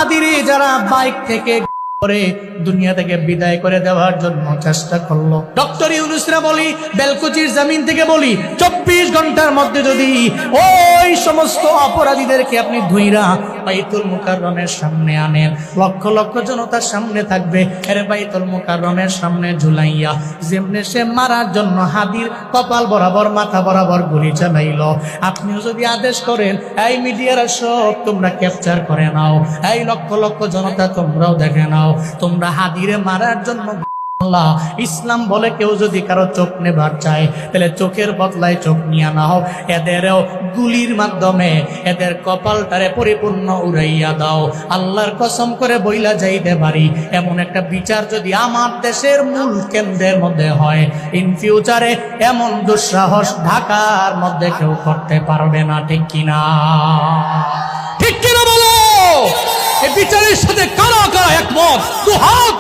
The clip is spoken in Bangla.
হাদিরে যারা বাইক থেকে করে দুনিয়া থেকে বিদায় করে দেওয়ার জন্য চেষ্টা করলো। ডক্টর ইউনূসরা বলি, বেলকুচির জমিন থেকে বলি, 24 ঘন্টার মধ্যে যদি ওই সমস্ত অপরাধীদেরকে আপনি ধুইরা বাইতুল মুকাররমের সামনে আনেন, লক্ষ লক্ষ জনতার সামনে থাকবে, এর বাইতুল মুকাররমের সামনে ঝুলাইয়া যেমনে সে মারার জন্য হাদির কপাল বরাবর মাথা বরাবর গুলি চালাইল, আপনিও যদি আদেশ করেন এই মিডিয়ারা সব তোমরা ক্যাপচার করে নাও, এই লক্ষ লক্ষ জনতা তোমরাও দেখে নাও, তোমরা হাদিরে মারার জন্য আল্লাহ ইসলাম বলে কেউ যদি কারো চোখ নেবার চায় তাহলে চোখের বদলায় চোখ নিয়ে নাও, এদেরও গুলির মাধ্যমে এদের কপালটারে পরিপূর্ণ উড়াইয়া দাও। আল্লাহর কসম করে বইলা যাইতে পারি, এমন একটা বিচার যদি আমার দেশের মূল কেন্দ্রের মধ্যে হয়, ইন ফিউচারে এমন দুঃসাহস ঢাকার মধ্যে কেউ করতে পারবে না। ঠিক কিনা? ঠিক কিনা বলো? এই বিচারের সাথে কারা কারা একমত? দুহাত